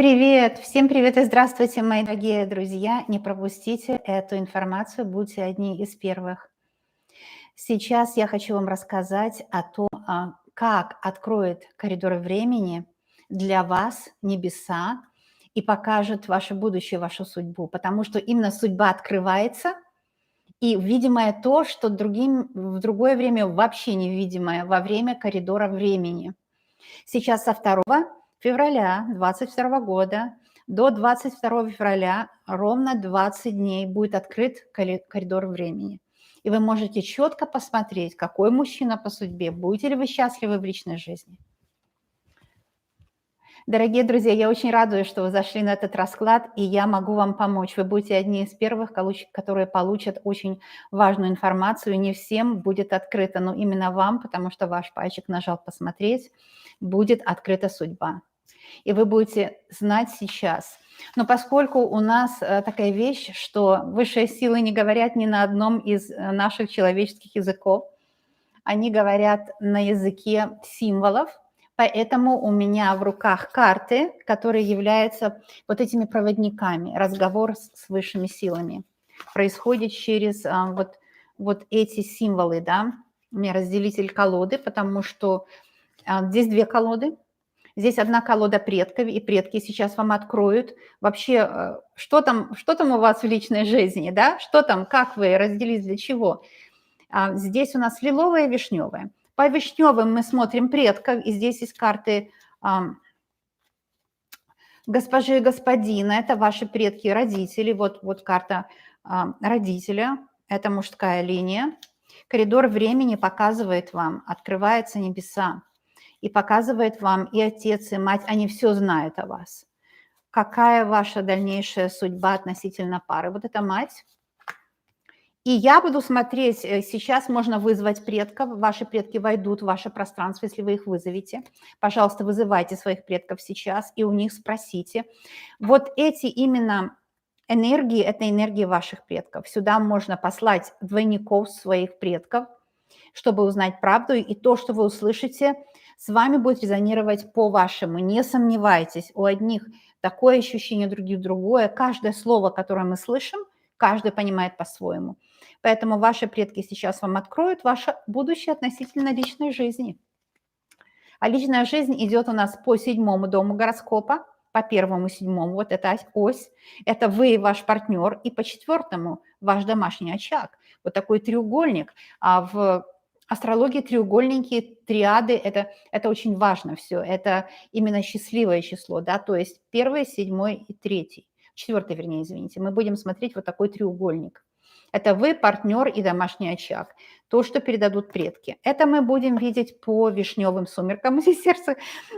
Всем привет и здравствуйте, мои дорогие друзья. Не пропустите эту информацию, будьте одни из первых. Сейчас я хочу вам рассказать о том, как откроет коридор времени для вас небеса и покажет ваше будущее, вашу судьбу, потому что именно судьба открывается, и видимое то, что в другое время вообще невидимое во время коридора времени. Сейчас со 2 февраля 2022 года до 22 февраля ровно 20 дней будет открыт коридор времени. И вы можете четко посмотреть, какой мужчина по судьбе, будете ли вы счастливы в личной жизни. Дорогие друзья, я очень радуюсь, что вы зашли на этот расклад, и я могу вам помочь. Вы будете одни из первых, которые получат очень важную информацию. Не всем будет открыто, но именно вам, потому что ваш пальчик нажал «Посмотреть», будет открыта судьба. И вы будете знать сейчас. Но поскольку у нас такая вещь, что высшие силы не говорят ни на одном из наших человеческих языков, они говорят на языке символов, поэтому у меня в руках карты, которые являются вот этими проводниками. Разговор с высшими силами происходит через вот эти символы, да. У меня разделитель колоды, потому что здесь две колоды. Здесь одна колода предков, и предки сейчас вам откроют вообще, что там у вас в личной жизни, да, что там, как вы разделились, для чего. Здесь у нас лиловая и вишневая. По вишневым мы смотрим предков, и здесь есть карты госпожи и господина, это ваши предки, родители, вот карта родителя, это мужская линия. Коридор времени показывает вам, открываются небеса, и показывает вам и отец, и мать, они все знают о вас. Какая ваша дальнейшая судьба относительно пары? Вот это мать. И я буду смотреть, сейчас можно вызвать предков, ваши предки войдут в ваше пространство, если вы их вызовете. Пожалуйста, вызывайте своих предков сейчас и у них спросите. Вот эти именно энергии, это энергии ваших предков. Сюда можно послать двойников своих предков, чтобы узнать правду, и то, что вы услышите, с вами будет резонировать по-вашему. Не сомневайтесь, у одних такое ощущение, у других другое. Каждое слово, которое мы слышим, каждый понимает по-своему. Поэтому ваши предки сейчас вам откроют ваше будущее относительно личной жизни. А личная жизнь идет у нас по 7-му дому гороскопа, по 1-му, 7-му, вот эта ось, это вы и ваш партнер, и по 4-му ваш домашний очаг. Вот такой треугольник. А в астрологии треугольники, триады, это очень важно все. Это именно счастливое число, да, то есть 1, 7 и 3. 4, вернее, извините. Мы будем смотреть вот такой треугольник. Это вы, партнер и домашний очаг. То, что передадут предки. Это мы будем видеть по вишневым сумеркам. Здесь сердце,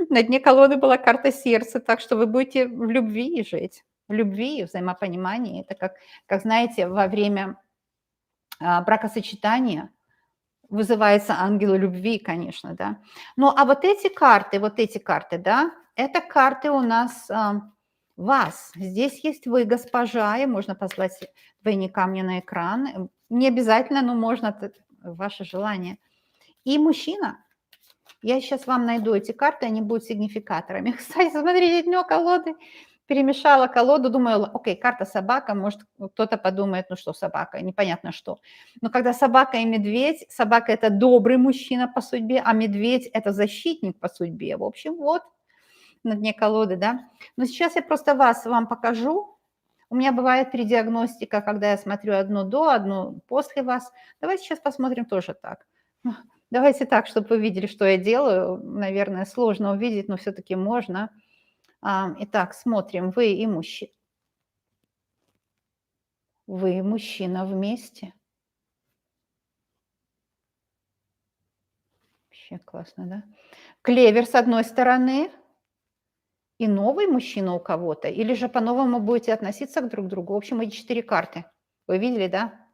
на дне колоды была карта сердца, так что вы будете в любви жить. В любви и взаимопонимании. Это как знаете, во время бракосочетания вызывается ангел любви, конечно, да. Ну, а вот эти карты, да, это карты у нас вас. Здесь есть вы, госпожа, и можно послать двойника мне на экран. Не обязательно, но можно, ваше желание. И мужчина. Я сейчас вам найду эти карты, они будут сигнификаторами. Кстати, смотрите, дно колоды. Перемешала колоду, думаю, окей, карта собака, может, кто-то подумает, ну что собака, непонятно что. Но когда собака и медведь, собака – это добрый мужчина по судьбе, а медведь – это защитник по судьбе. В общем, вот на дне колоды, да. Но сейчас я просто вам покажу. У меня бывает передиагностика, когда я смотрю одну до, одну после вас. Давайте сейчас посмотрим тоже так. Давайте так, чтобы вы видели, что я делаю. Наверное, сложно увидеть, но все-таки можно. Итак, смотрим. Вы и мужчина. Вы и мужчина вместе. Вообще классно, да? Клевер с одной стороны. И новый мужчина у кого-то. Или же по-новому будете относиться друг к другу. В общем, эти 4 карты. Вы видели, да?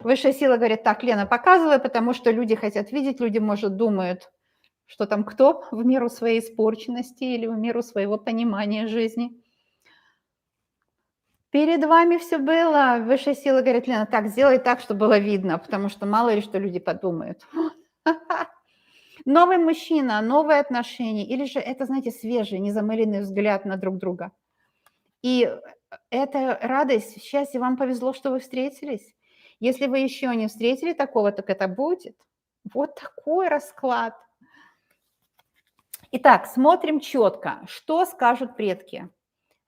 Высшая сила говорит, так, Лена, показывай, потому что люди хотят видеть. Люди, может, думают, что там кто в меру своей испорченности или в меру своего понимания жизни. Перед вами все было. Высшая сила говорит, Лена, так, сделай так, чтобы было видно, потому что мало ли что люди подумают. Новый мужчина, новые отношения, или же это, знаете, свежий, незамыленный взгляд на друг друга. И это радость, счастье, вам повезло, что вы встретились. Если вы еще не встретили такого, так это будет. Вот такой расклад. Итак, смотрим четко, что скажут предки.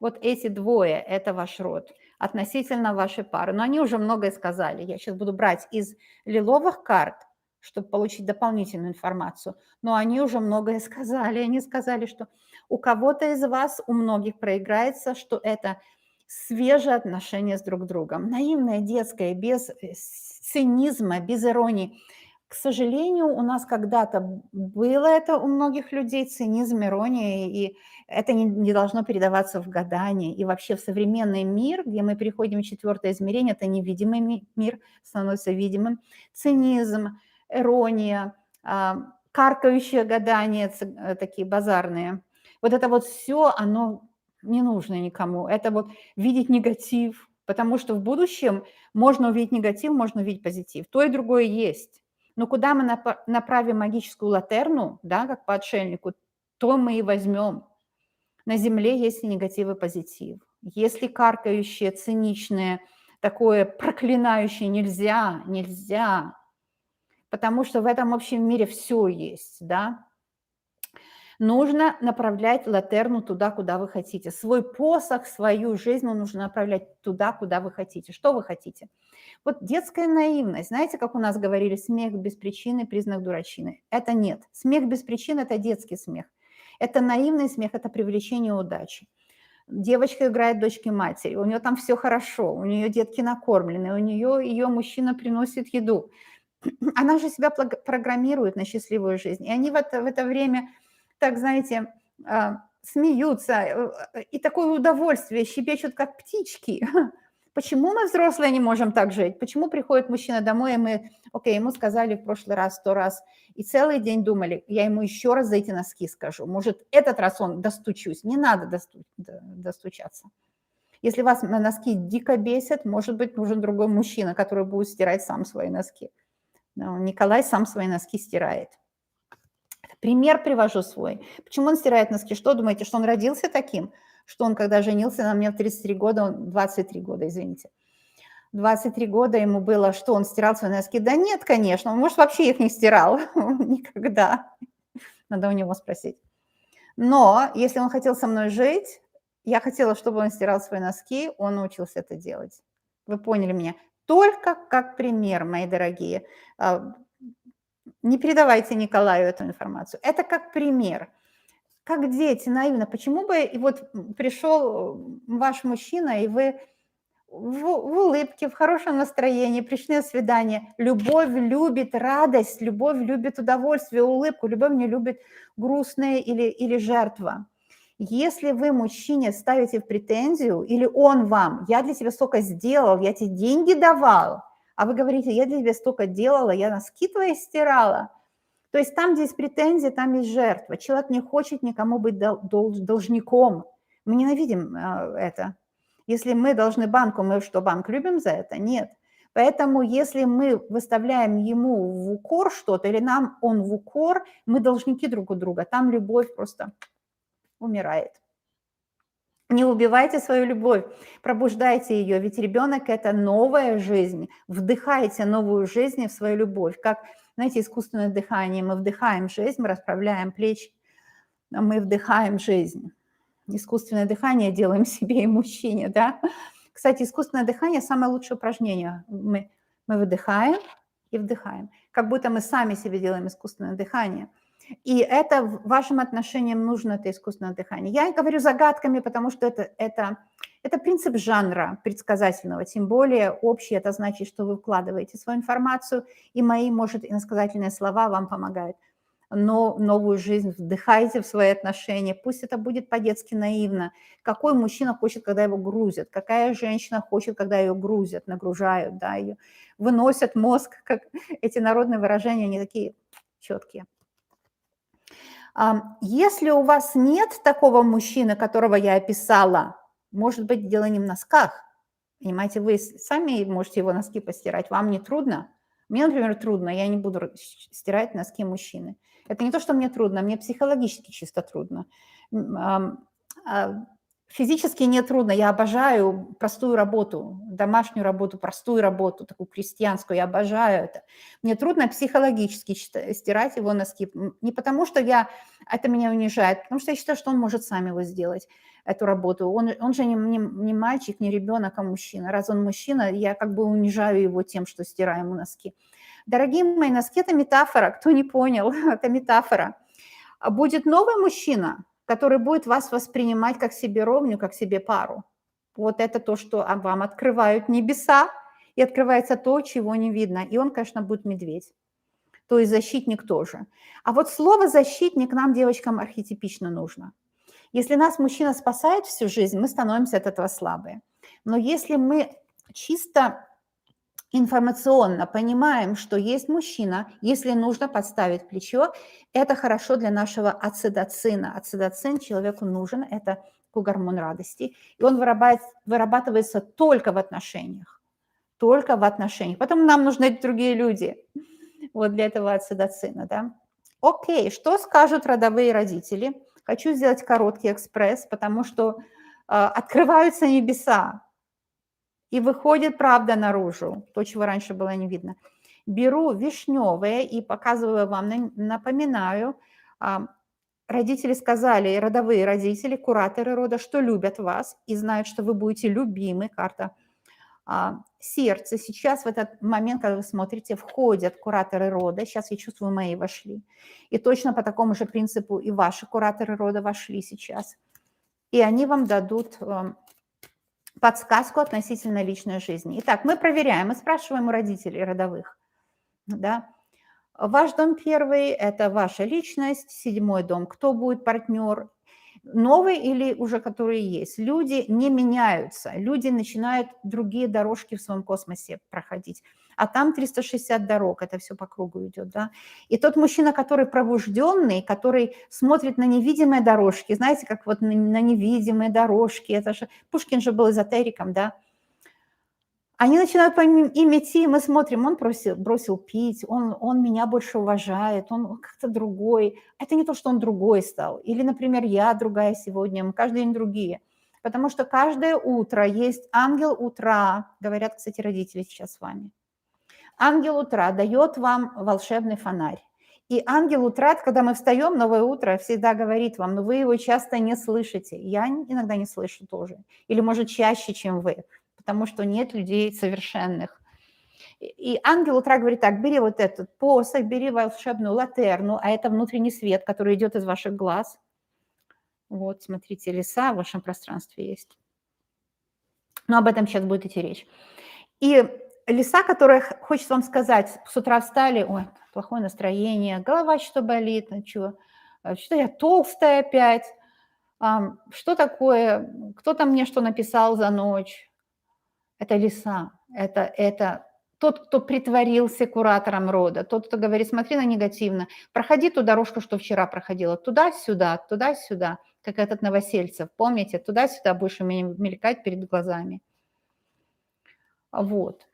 Вот эти двое– это ваш род относительно вашей пары. Но они уже многое сказали. Я сейчас буду брать из лиловых карт, чтобы получить дополнительную информацию. Но они уже многое сказали. Они сказали, что у кого-то из вас, у многих проиграется, что это свежие отношения с друг другом. Наивное, детское, без цинизма, без иронии. К сожалению, у нас когда-то было это у многих людей, цинизм, ирония, и это не должно передаваться в гадание. И вообще в современный мир, где мы переходим в четвертое измерение, это невидимый мир становится видимым. Цинизм, ирония, каркающее гадание, такие базарные. Вот это вот все, оно не нужно никому. Это вот видеть негатив, потому что в будущем можно увидеть негатив, можно увидеть позитив. То и другое есть. Но куда мы направим магическую латерну, да, как по отшельнику, то мы и возьмем. На Земле есть и негатив, и позитив. Если каркающее, циничное, такое проклинающее нельзя, нельзя, потому что в этом общем мире все есть, да. Нужно направлять латерну туда, куда вы хотите. Свой посох, свою жизнь нужно направлять туда, куда вы хотите. Что вы хотите? Вот детская наивность. Знаете, как у нас говорили, смех без причины – признак дурачины. Это нет. Смех без причины – это детский смех. Это наивный смех, это привлечение удачи. Девочка играет дочки матери, у нее там все хорошо, у нее детки накормлены, у нее ее мужчина приносит еду. Она же себя программирует на счастливую жизнь. И они в это время, так знаете, смеются, и такое удовольствие, щебечут, как птички. Почему мы, взрослые, не можем так жить? Почему приходит мужчина домой, и мы, окей, ему сказали в прошлый раз 100 раз, и целый день думали, я ему еще раз за эти носки скажу. Может, этот раз он достучусь. Не надо достучаться. Если вас носки дико бесят, может быть, нужен другой мужчина, который будет стирать сам свои носки. Николай сам свои носки стирает. Пример привожу свой. Почему он стирает носки? Что думаете, что он родился таким? Что он, когда женился на мне в 33 года, 23 года, извините. 23 года ему было, что он стирал свои носки? Да нет, конечно, он, может, вообще их не стирал никогда. Надо у него спросить. Но если он хотел со мной жить, я хотела, чтобы он стирал свои носки, он научился это делать. Вы поняли меня? Только как пример, мои дорогие. Не передавайте Николаю эту информацию. Это как пример. Как дети, наивно. Почему бы, и вот пришел ваш мужчина, и вы в улыбке, в хорошем настроении, пришли на свидание. Любовь любит радость, любовь любит удовольствие, улыбку. Любовь не любит грустное или жертва. Если вы мужчине ставите в претензию, или он вам, я для тебя столько сделал, я тебе деньги давал, а вы говорите, я для тебя столько делала, я носки твои стирала. То есть там, где есть претензия, там есть жертва. Человек не хочет никому быть должником. Мы ненавидим это. Если мы должны банку, мы что, банк любим за это? Нет. Поэтому если мы выставляем ему в укор что-то, или нам он в укор, мы должники друг у друга. Там любовь просто умирает. Не убивайте свою любовь, пробуждайте ее, ведь ребенок – это новая жизнь. Вдыхайте новую жизнь в свою любовь. Как, знаете, искусственное дыхание. Мы вдыхаем жизнь, мы расправляем плечи, мы вдыхаем жизнь. Искусственное дыхание делаем себе и мужчине, да. Кстати, искусственное дыхание – самое лучшее упражнение. Мы выдыхаем и вдыхаем, как будто мы сами себе делаем искусственное дыхание. И это вашим отношениям нужно, это искусственное дыхание. Я говорю загадками, потому что это принцип жанра предсказательного, тем более общий, это значит, что вы вкладываете свою информацию, и мои, может, иносказательные слова вам помогают. Но новую жизнь вдыхайте в свои отношения, пусть это будет по-детски наивно. Какой мужчина хочет, когда его грузят? Какая женщина хочет, когда ее грузят, нагружают, да, ее выносят мозг, как эти народные выражения, они такие четкие. Если у вас нет такого мужчины, которого я описала, может быть, дело не в носках. Понимаете, вы сами можете его носки постирать, вам не трудно. Мне, например, трудно, я не буду стирать носки мужчины. Это не то, что мне трудно, мне психологически чисто трудно. А, физически не трудно, я обожаю простую работу, домашнюю работу, простую работу, такую крестьянскую, я обожаю это. Мне трудно психологически стирать его носки. Не потому, что это меня унижает, потому что я считаю, что он может сам его сделать, эту работу. Он же не мальчик, не ребенок, а мужчина. Раз он мужчина, я как бы унижаю его тем, что стираю ему носки. Дорогие мои, носки – это метафора, кто не понял, это метафора. Будет новый мужчина, который будет вас воспринимать как себе ровню, как себе пару. Вот это то, что вам открывают небеса, и открывается то, чего не видно. И он, конечно, будет медведь. То есть защитник тоже. А вот слово «защитник» нам, девочкам, архетипично нужно. Если нас мужчина спасает всю жизнь, мы становимся от этого слабые. Но если мы чисто информационно понимаем, что есть мужчина, если нужно подставить плечо, это хорошо для нашего ацидоцина. Ацидоцин человеку нужен, это гормон радости, и он вырабатывается только в отношениях. Только в отношениях. Потом нам нужны другие люди. Вот для этого ацидоцина, да. Окей, что скажут родовые родители? Хочу сделать короткий экспресс, потому что открываются небеса. И выходит правда наружу, то, чего раньше было не видно. Беру вишневое и показываю вам, напоминаю, родители сказали, родовые родители, кураторы рода, что любят вас и знают, что вы будете любимы, карта сердце. Сейчас в этот момент, когда вы смотрите, входят кураторы рода, сейчас я чувствую, мои вошли. И точно по такому же принципу и ваши кураторы рода вошли сейчас. И они вам дадут подсказку относительно личной жизни. Итак, мы проверяем, мы спрашиваем у родителей родовых. Да? Ваш дом первый – это ваша личность, 7-й дом – кто будет партнер, новый или уже которые есть. Люди не меняются, люди начинают другие дорожки в своем космосе проходить. А там 360 дорог, это все по кругу идет. Да? И тот мужчина, который пробужденный, который смотрит на невидимые дорожки, знаете, как вот на невидимые дорожки, это же Пушкин же был эзотериком, да, они начинают по им идти, мы смотрим, он бросил пить, он меня больше уважает, он как-то другой. Это не то, что он другой стал. Или, например, я другая сегодня, мы каждый день другие. Потому что каждое утро есть ангел утра, говорят, кстати, родители сейчас с вами. Ангел утра дает вам волшебный фонарь. И ангел утра, когда мы встаем, новое утро, всегда говорит вам, но вы его часто не слышите. Я иногда не слышу тоже. Или, может, чаще, чем вы. Потому что нет людей совершенных. И ангел утра говорит так, бери вот этот посох, бери волшебную латерну, а это внутренний свет, который идет из ваших глаз. Вот, смотрите, леса в вашем пространстве есть. Но об этом сейчас будет идти речь. И леса, которые, хочется вам сказать, с утра встали, ой, плохое настроение, голова что болит, что я толстая опять, что такое, кто-то мне что написал за ночь. Это леса, это тот, кто притворился куратором рода, тот, кто говорит, смотри на негативно, проходи ту дорожку, что вчера проходила, туда-сюда, как этот Новосельцев, помните, туда-сюда будешь у меня мелькать перед глазами. Вот.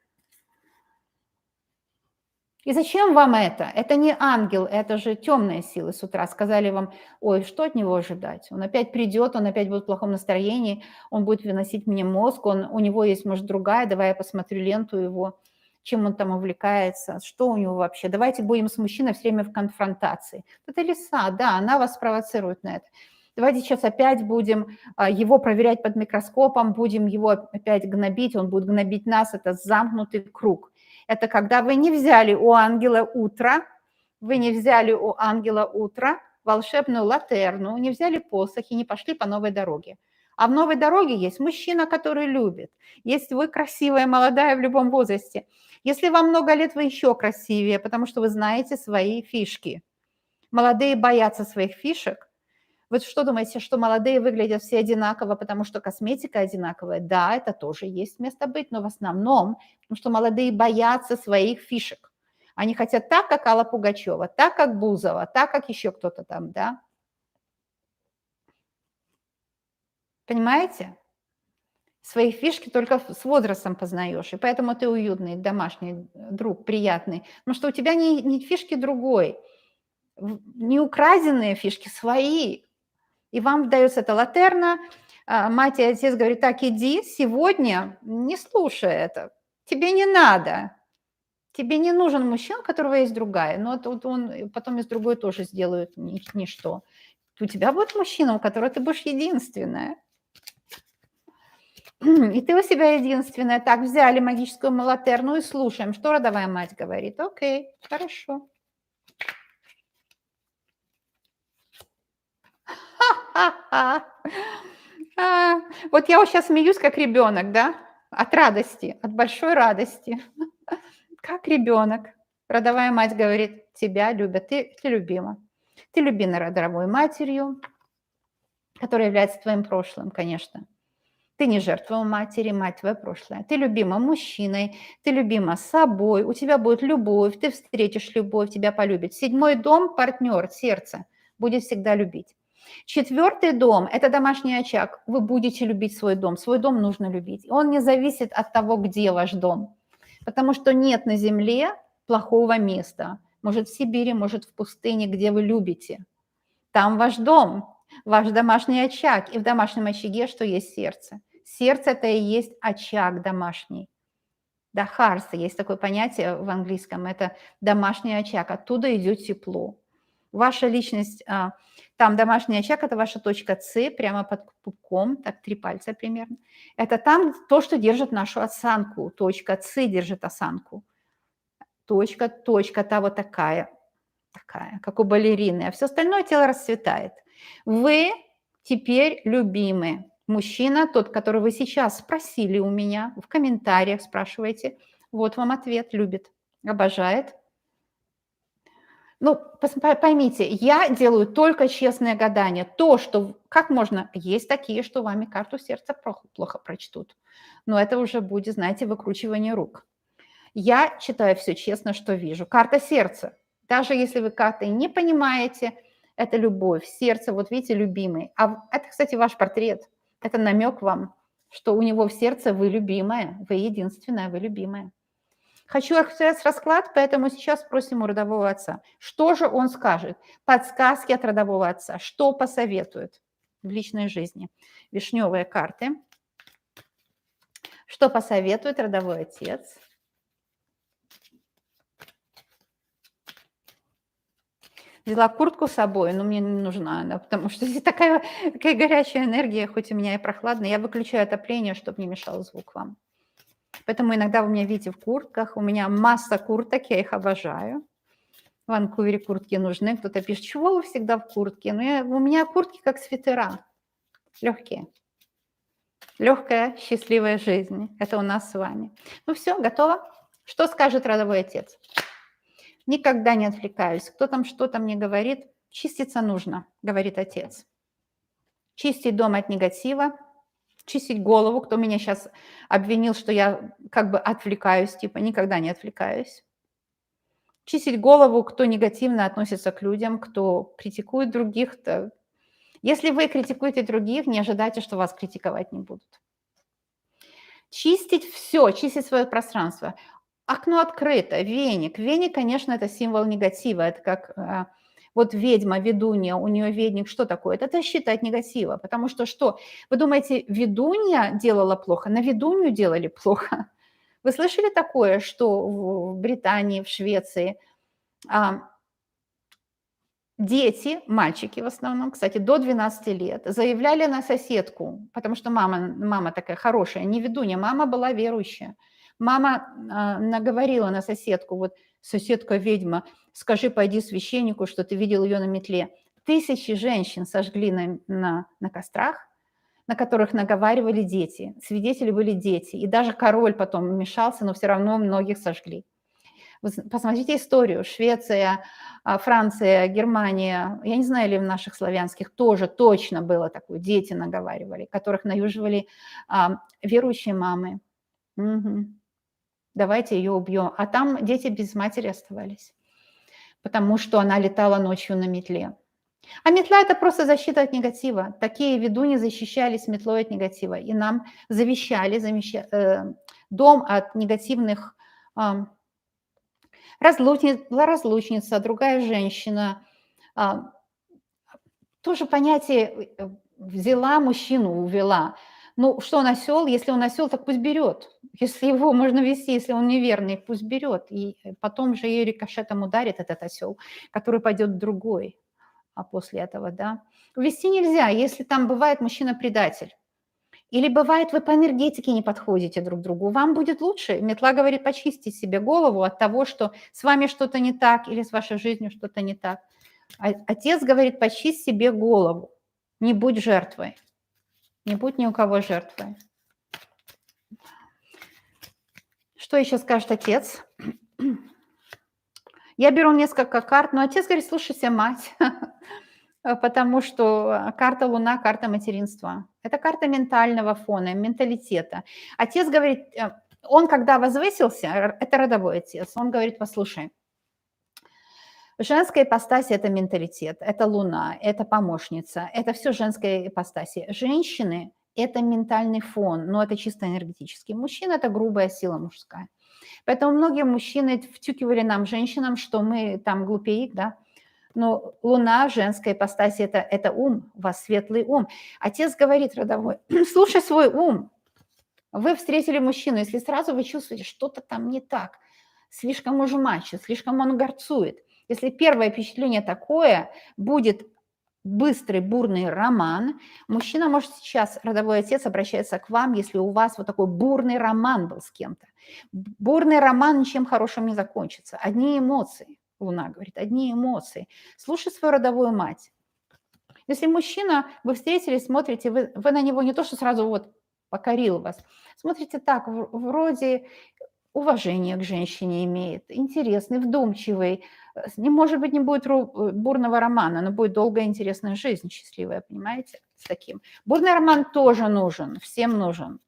И зачем вам это? Это не ангел, это же темные силы с утра. Сказали вам, ой, что от него ожидать? Он опять придет, он опять будет в плохом настроении, он будет выносить мне мозг, у него есть, может, другая, давай я посмотрю ленту его, чем он там увлекается, что у него вообще. Давайте будем с мужчиной все время в конфронтации. Это лиса, да, она вас провоцирует на это. Давайте сейчас опять будем его проверять под микроскопом, будем его опять гнобить, он будет гнобить нас, это замкнутый круг. Это когда вы не взяли у ангела утро, волшебную латерну, не взяли посох и не пошли по новой дороге. А в новой дороге есть мужчина, который любит. Есть вы красивая, молодая в любом возрасте. Если вам много лет, вы еще красивее, потому что вы знаете свои фишки. Молодые боятся своих фишек. Вы что думаете, что молодые выглядят все одинаково, потому что косметика одинаковая? Да, это тоже есть место быть, но в основном, потому что молодые боятся своих фишек. Они хотят так, как Алла Пугачева, так, как Бузова, так, как еще кто-то там, да? Понимаете? Свои фишки только с возрастом познаешь, и поэтому ты уютный, домашний друг, приятный. Потому что у тебя не фишки другой, не украденные фишки, свои. И вам дается это латерна, мать и отец говорят: так, иди сегодня, не слушай это, тебе не надо. Тебе не нужен мужчина, у которого есть другая, но вот он потом из другой тоже сделают ничто. У тебя будет мужчина, у которого ты будешь единственная. И ты у себя единственная. Так, взяли магическую малатерну и слушаем, что родовая мать говорит. Окей, хорошо. Вот я вот сейчас смеюсь, как ребенок, да? От радости, от большой радости. Как ребенок. Родовая мать говорит: тебя любят, ты любима. Ты любима дорогой матерью, которая является твоим прошлым, конечно. Ты не жертва у матери, мать твоя прошлое. Ты любима мужчиной, ты любима собой, у тебя будет любовь, ты встретишь любовь, тебя полюбит. 7-й дом, партнер, сердце, будет всегда любить. 4-й дом – это домашний очаг. Вы будете любить свой дом нужно любить. Он не зависит от того, где ваш дом, потому что нет на земле плохого места. Может, в Сибири, может, в пустыне, где вы любите. Там ваш дом, ваш домашний очаг. И в домашнем очаге что есть сердце? Сердце – это и есть очаг домашний. Да, харса, есть такое понятие в английском, это домашний очаг, оттуда идет тепло. Ваша личность, там домашний очаг – это ваша точка С, прямо под пупком, так 3 пальца примерно. Это там то, что держит нашу осанку, точка С держит осанку. Точка, та вот такая, как у балерины, а все остальное тело расцветает. Вы теперь любимы. Мужчина, тот, который вы сейчас спросили у меня, в комментариях спрашиваете, вот вам ответ, любит, обожает. Ну, поймите, я делаю только честное гадание. То, что, как можно, есть такие, что вами карту сердца плохо прочтут. Но это уже будет, знаете, выкручивание рук. Я читаю все честно, что вижу. Карта сердца. Даже если вы карты не понимаете, это любовь, сердце, вот видите, любимый. А это, кстати, ваш портрет. Это намек вам, что у него в сердце вы любимая, вы единственная, вы любимая. Хочу сейчас расклад, поэтому сейчас спросим у родового отца. Что же он скажет? Подсказки от родового отца. Что посоветует в личной жизни? Вишневые карты. Что посоветует родовой отец? Взяла куртку с собой, но мне не нужна она, потому что здесь такая горячая энергия, хоть у меня и прохладно. Я выключаю отопление, чтобы не мешал звук вам. Поэтому иногда вы меня видите в куртках. У меня масса курток, я их обожаю. В Ванкувере куртки нужны. Кто-то пишет, чего вы всегда в куртке? У меня куртки как свитера, легкие. Легкая, счастливая жизнь. Это у нас с вами. Ну все, готово? Что скажет родовой отец? Никогда не отвлекаюсь. Кто там что-то мне говорит? Чиститься нужно, говорит отец. Чистить дом от негатива, чистить голову. Кто меня сейчас обвинил, что я как бы отвлекаюсь, типа никогда не отвлекаюсь. Чистить голову, кто негативно относится к людям, кто критикует других. Если вы критикуете других, не ожидайте, что вас критиковать не будут. Чистить все, чистить свое пространство. Окно открыто, веник. Веник, конечно, это символ негатива. Это как вот ведьма, ведунья, у нее веник, что такое? Это защита от негатива. Потому что что? Вы думаете, ведунья делала плохо? На ведунью делали плохо. Вы слышали такое, что в Британии, в Швеции дети, мальчики в основном, кстати, до 12 лет, заявляли на соседку, потому что мама такая хорошая, не ведунья, мама была верующая. Мама наговорила на соседку, вот соседка ведьма, скажи, пойди священнику, что ты видел ее на метле. Тысячи женщин сожгли на кострах, на которых наговаривали дети. Свидетели были дети. И даже король потом вмешался, но все равно многих сожгли. Посмотрите историю. Швеция, Франция, Германия. Я не знаю, ли в наших славянских тоже точно было такое. Дети наговаривали, которых наюживали верующие мамы. Угу. Давайте ее убьем. А там дети без матери оставались, потому что она летала ночью на метле. А метла – это просто защита от негатива. Такие ведуньи защищались метлой от негатива. И нам завещали дом от негативных была разлучница, другая женщина. Тоже понятие взяла мужчину, увела. Ну, что он осел? Если он осел, так пусть берет. Если его можно вести, если он неверный, пусть берет. И потом же ее рикошетом ударит этот осел, который пойдет другой. А после этого, да. Вести нельзя, если там бывает мужчина-предатель. Или бывает, вы по энергетике не подходите друг другу. Вам будет лучше. Метла говорит, почистить себе голову от того, что с вами что-то не так или с вашей жизнью что-то не так. Отец говорит, почисть себе голову. Не будь жертвой. Не будь ни у кого жертвой. Что еще скажет отец? Я беру несколько карт, но отец говорит, слушайся, мать. Потому что карта Луна, карта материнства. Это карта ментального фона, менталитета. Отец говорит, он когда возвысился, это родовой отец, он говорит, послушай, женская ипостась – это менталитет, это Луна, это помощница, это все женская ипостаси. Женщины – это ментальный фон, но это чисто энергетический. Мужчина – это грубая сила мужская. Поэтому многие мужчины втюкивали нам, женщинам, что мы там глупеек, да. Но Луна, женская ипостась – это ум, у вас светлый ум. Отец говорит родовой, слушай свой ум. Вы встретили мужчину, если сразу вы чувствуете, что-то там не так, слишком уж мачо, слишком он горцует. Если первое впечатление такое, будет быстрый, бурный роман, мужчина может сейчас, родовой отец, обращается к вам, если у вас вот такой бурный роман был с кем-то. Бурный роман ничем хорошим не закончится. Одни эмоции, Луна говорит, одни эмоции. Слушай свою родовую мать. Если мужчина, вы встретились, смотрите, вы на него не то, что сразу вот покорил вас, смотрите так, вроде уважение к женщине имеет, интересный, вдумчивый. Не, может быть, не будет бурного романа, но будет долгая интересная жизнь, счастливая, понимаете, с таким. Бурный роман тоже нужен, всем нужен.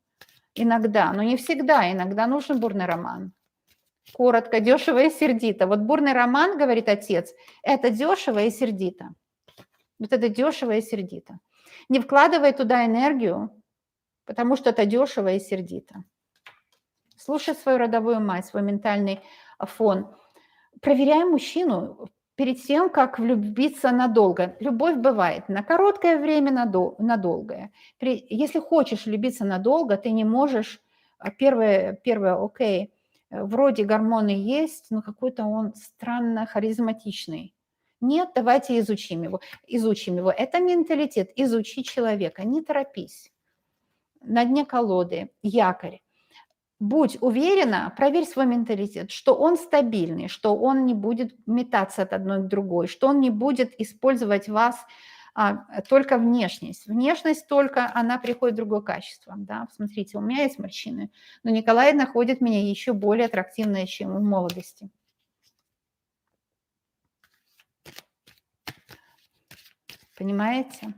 Иногда, но не всегда, иногда нужен бурный роман. Коротко, дешево и сердито. Вот бурный роман, говорит отец, это дешево и сердито. Вот это дешево и сердито. Не вкладывай туда энергию, потому что это дешево и сердито. Слушай свою родовую мать, свой ментальный фон. Проверяй мужчину перед тем, как влюбиться надолго. Любовь бывает на короткое время, на долгое. Если хочешь влюбиться надолго, ты не можешь, первое, окей, вроде гормоны есть, но какой-то он странно харизматичный. Нет, давайте изучим его. Изучим его. Это менталитет. Изучи человека, не торопись. На дне колоды якорь. Будь уверена, проверь свой менталитет, что он стабильный, что он не будет метаться от одной к другой, что он не будет использовать вас только внешность. Внешность только, она приходит в другое качество. Да? Смотрите, у меня есть морщины, но Николай находит меня еще более аттрактивной, чем в молодости. Понимаете?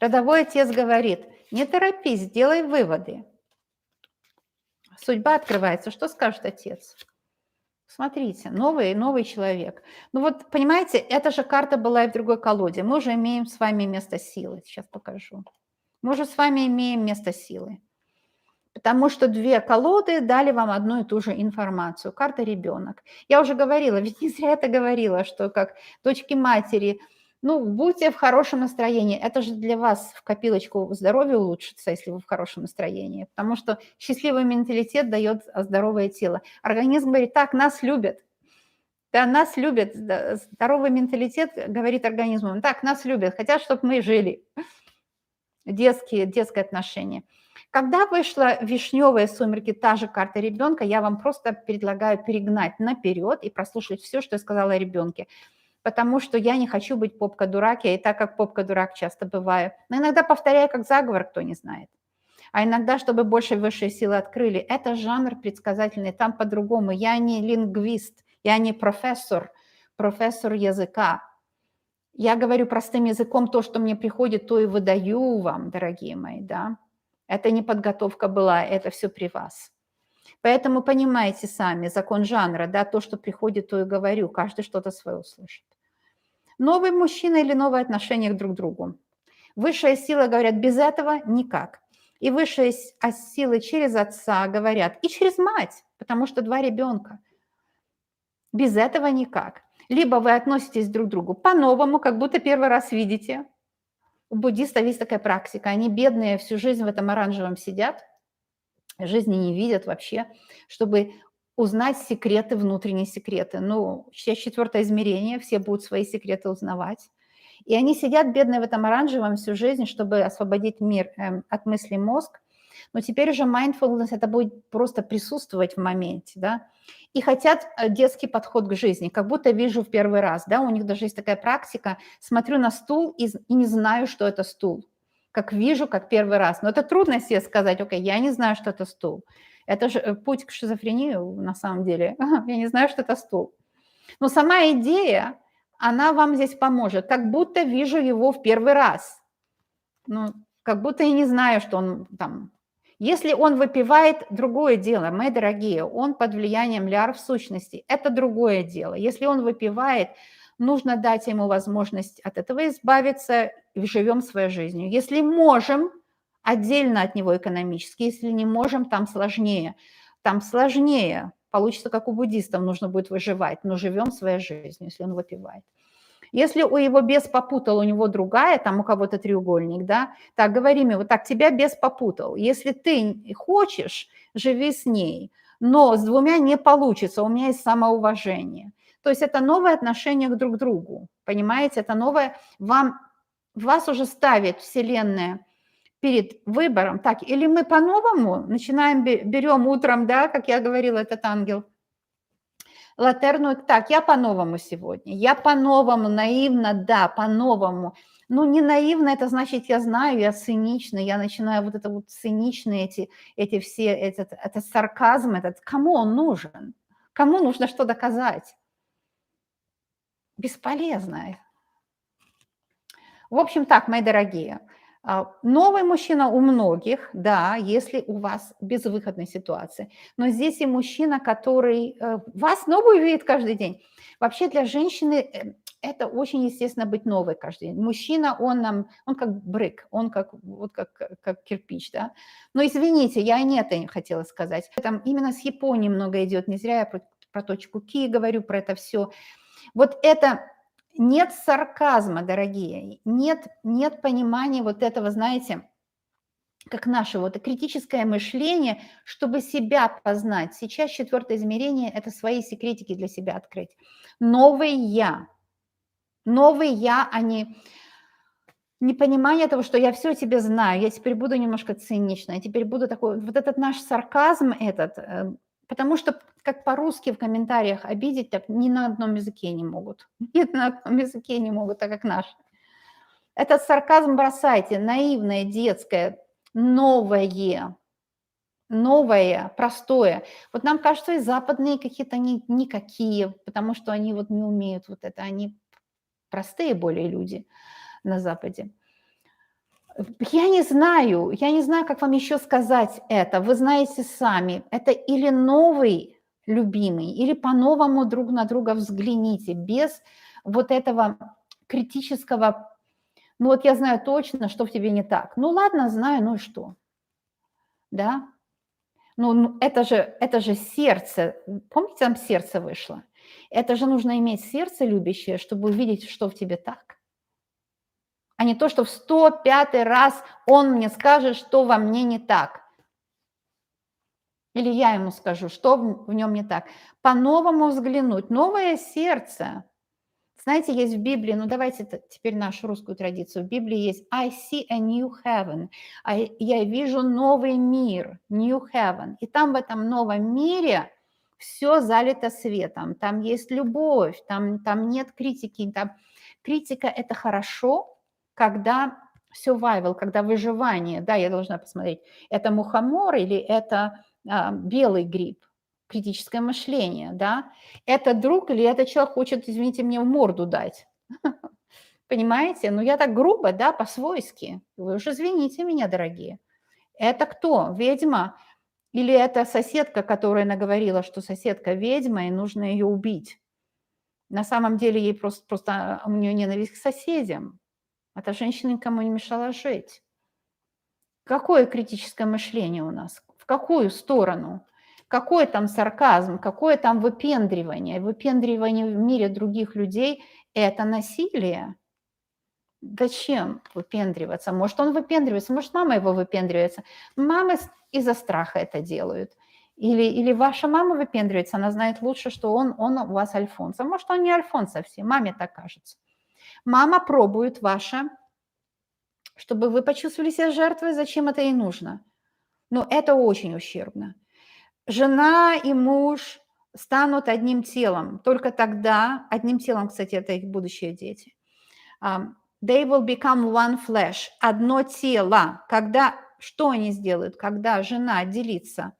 Родовой отец говорит, не торопись, делай выводы. Судьба открывается. Что скажет отец? Смотрите, новый человек. Ну вот, понимаете, эта же карта была и в другой колоде. Мы уже имеем с вами место силы. Сейчас покажу. Мы уже с вами имеем место силы. Потому что две колоды дали вам одну и ту же информацию. Карта ребенок. Я уже говорила, ведь не зря это говорила, что как дочки матери, ну, будьте в хорошем настроении. Это же для вас в копилочку здоровье улучшится, если вы в хорошем настроении. Потому что счастливый менталитет дает здоровое тело. Организм говорит, так, нас любят. Да, нас любят. Здоровый менталитет говорит организму, так, нас любят, хотят, чтобы мы жили. Детское отношение. Когда вышла вишневые сумерки, та же карта ребенка, я вам просто предлагаю перегнать наперед и прослушать все, что я сказала о ребенке. Потому что я не хочу быть попка-дурак, я и так как попка-дурак часто бываю. Но иногда повторяю как заговор, кто не знает. А иногда, чтобы больше высшие силы открыли. Это жанр предсказательный, там по-другому. Я не лингвист, я не профессор языка. Я говорю простым языком, то, что мне приходит, то и выдаю вам, дорогие мои, да. Это не подготовка была, это все при вас. Поэтому понимаете сами закон жанра, да, то, что приходит, то и говорю, каждый что-то свое услышит. Новый мужчина или новое отношение друг к другу. Высшая сила говорят, без этого никак. И высшие силы через отца говорят, и через мать, потому что два ребенка. Без этого никак. Либо вы относитесь друг к другу по-новому, как будто первый раз видите. У буддистов есть такая практика. Они бедные всю жизнь в этом оранжевом сидят, жизни не видят вообще, чтобы узнать секреты, внутренние секреты. Ну, сейчас четвертое измерение, все будут свои секреты узнавать. И они сидят, бедные, в этом оранжевом всю жизнь, чтобы освободить мир от мыслей мозг. Но теперь уже mindfulness – это будет просто присутствовать в моменте, да. И хотят детский подход к жизни, как будто вижу в первый раз, да. У них даже есть такая практика, смотрю на стул и не знаю, что это стул. Как вижу, как первый раз. Но это трудно себе сказать, окей, я не знаю, что это стул. Это же путь к шизофрении на самом деле. Я не знаю, что это стул. Но сама идея, она вам здесь поможет. Как будто вижу его в первый раз. Ну, как будто я не знаю, что он там. Если он выпивает, другое дело, мои дорогие, он под влиянием ляр в сущности, это другое дело. Если он выпивает, нужно дать ему возможность от этого избавиться, и живем своей жизнью. Если можем, отдельно от него экономически, если не можем, там сложнее. Там сложнее, получится, как у буддистов, нужно будет выживать, но живем своей жизнью, если он выпивает. Если у его бес попутал, у него другая, там у кого-то треугольник, да, так, говорим ему, так, тебя бес попутал. Если ты хочешь, живи с ней, но с двумя не получится, у меня есть самоуважение. То есть это новое отношение к друг другу, понимаете, это новое, вас уже ставит Вселенная перед выбором, так, или мы по-новому начинаем, берем утром, да, как я говорила, этот ангел, латерну, так, я по-новому сегодня, я по-новому, наивно, да, по-новому. Ну, не наивно, это значит, я знаю, я циничный, я начинаю вот это вот циничные эти все, этот сарказм, кому он нужен? Кому нужно что доказать? Бесполезно. В общем, так, мои дорогие, новый мужчина у многих, да, если у вас безвыходная ситуация. Но здесь и мужчина, который вас новую видит каждый день. Вообще для женщины это очень естественно быть новой каждый день. Мужчина, он как брик, он как кирпич, да. Но извините, я не это хотела сказать. Там именно с Японией много идет, не зря я про точку Ки говорю, про это все. Вот это... Нет сарказма, дорогие, нет понимания вот этого, знаете, как наше вот критическое мышление, чтобы себя познать. Сейчас четвертое измерение – это свои секретики для себя открыть. Новый я, а не непонимание того, что я все тебе знаю, я теперь буду немножко циничной, я теперь буду такой, вот этот наш сарказм потому что как по-русски в комментариях обидеть, так ни на одном языке не могут. Ни на одном языке не могут, так как наш. Этот сарказм бросайте, наивное, детское, новое, простое. Вот нам кажется, и западные какие-то никакие, потому что они вот не умеют вот это, они простые более люди на Западе. Я не знаю, как вам еще сказать это. Вы знаете сами, это или новый любимый, или по-новому друг на друга взгляните, без вот этого критического, ну вот я знаю точно, что в тебе не так. Ну ладно, знаю, ну и что? Да? Ну это же сердце, помните, там сердце вышло? Это же нужно иметь сердце любящее, чтобы увидеть, что в тебе так. А не то, что в 105-й раз он мне скажет, что во мне не так. Или я ему скажу, что в нем не так. По-новому взглянуть, новое сердце. Знаете, есть в Библии, ну давайте теперь нашу русскую традицию. В Библии есть I see a new heaven. Я вижу новый мир, new heaven. И там в этом новом мире все залито светом. Там есть любовь, там нет критики. Там... Критика – это хорошо, когда survival, когда выживание, да, я должна посмотреть, это мухомор или это белый гриб, критическое мышление, да, это друг или это человек хочет, извините, мне в морду дать, понимаете, ну я так грубо, да, по-свойски, вы уж извините меня, дорогие, это кто, ведьма, Или это соседка, которая наговорила, что соседка ведьма и нужно ее убить. На самом деле ей просто у нее ненависть к соседям. Эта женщина никому не мешала жить. Какое критическое мышление у нас? В какую сторону? Какой там сарказм, какое там выпендривание? Выпендривание в мире других людей– это насилие. Зачем выпендриваться? Может, он выпендривается, может, мама его выпендривается. Мамы из-за страха это делают. Или ваша мама выпендривается, она знает лучше, что он у вас альфонс. А может, он не альфонс совсем, маме так кажется. Мама пробует ваша, чтобы вы почувствовали себя жертвой, зачем это ей нужно. Но это очень ущербно. Жена и муж станут одним телом. Только тогда, одним телом, кстати, это их будущие дети. They will become one flesh, одно тело. Когда, что они сделают? Когда жена делится,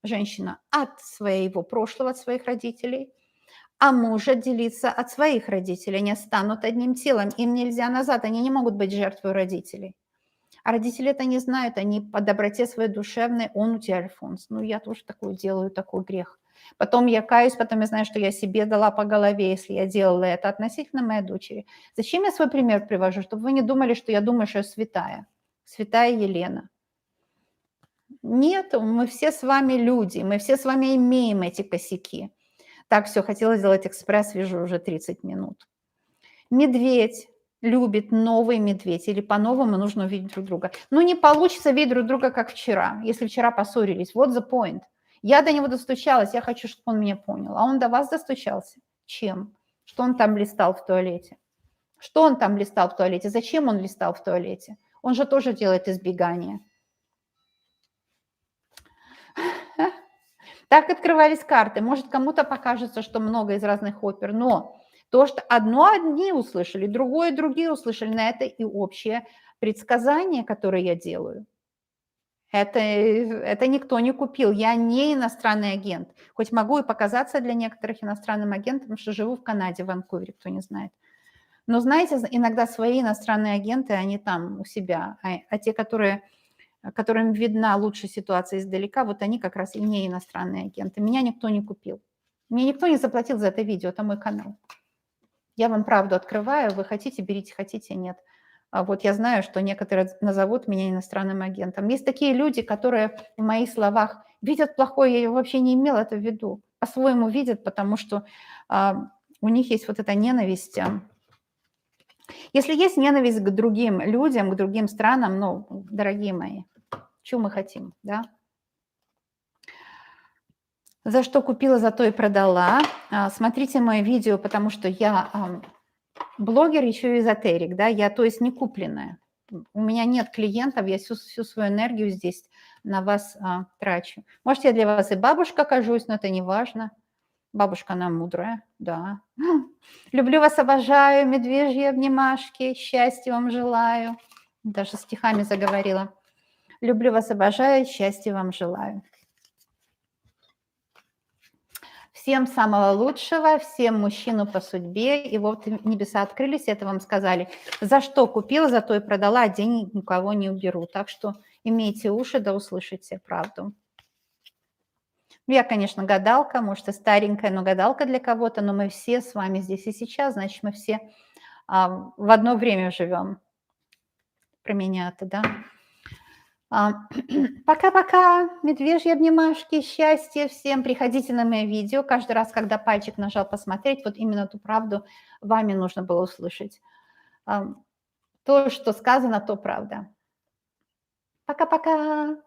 женщина, от своего прошлого, от своих родителей, а муж отделится от своих родителей. Они станут одним телом. Им нельзя назад, они не могут быть жертвой родителей. А родители это не знают, они по доброте своей душевной, он у тебя альфонс. Ну, я тоже такую делаю, такой грех. Потом я каюсь, потом я знаю, что я себе дала по голове, если я делала это относительно моей дочери. Зачем я свой пример привожу? Чтобы вы не думали, что я думаю, что я святая. Святая Елена. Нет, мы все с вами люди, мы все с вами имеем эти косяки. Так, все, хотела сделать экспресс, вижу уже 30 минут. Медведь любит новый медведь, или по-новому нужно увидеть друг друга. Ну, не получится видеть друг друга, как вчера, если вчера поссорились. Вот the point. Я до него достучалась, я хочу, чтобы он меня понял. А он до вас достучался? Чем? Что он там листал в туалете? Что он там листал в туалете? Зачем он листал в туалете? Он же тоже делает избегание. Так открывались карты. Может, кому-то покажется, что много из разных опер, но то, что одно одни услышали, другое другие услышали, на это и общее предсказание, которое я делаю. Это никто не купил. Я не иностранный агент. Хоть могу и показаться для некоторых иностранным агентом, потому что живу в Канаде, в Ванкувере, кто не знает. Но знаете, иногда свои иностранные агенты, они там у себя, а те, которым видна лучшая ситуация издалека, вот они как раз и не иностранные агенты. Меня никто не купил. Мне никто не заплатил за это видео, это мой канал. Я вам правду открываю, вы хотите, берите, хотите, нет. А вот я знаю, что некоторые назовут меня иностранным агентом. Есть такие люди, которые в моих словах видят плохое, я вообще не имела это в виду. По-своему видят, потому что у них есть вот эта ненависть. Если есть ненависть к другим людям, к другим странам, ну, дорогие мои, чего мы хотим, да? За что купила, за то и продала. Смотрите мое видео, потому что я блогер, еще и эзотерик, да, я, то есть, не купленная. У меня нет клиентов, я всю свою энергию здесь на вас трачу. Может, я для вас и бабушка окажусь, но это не важно. Бабушка она мудрая, да. Люблю вас, обожаю, медвежьи обнимашки, счастья вам желаю. Даже стихами заговорила. Люблю вас, обожаю, счастья вам желаю. Всем самого лучшего, всем мужчину по судьбе. И вот небеса открылись, это вам сказали. За что купила, за то и продала, а денег никого не уберу. Так что имейте уши, да услышите правду. Я, конечно, гадалка, может, и старенькая, но гадалка для кого-то, но мы все с вами здесь и сейчас, значит, мы все в одно время живем. Про меня-то, да? Пока-пока, медвежьи обнимашки, счастья всем. Приходите на мои видео. Каждый раз, когда пальчик нажал посмотреть, вот именно ту правду вами нужно было услышать. То, что сказано, то правда. Пока-пока.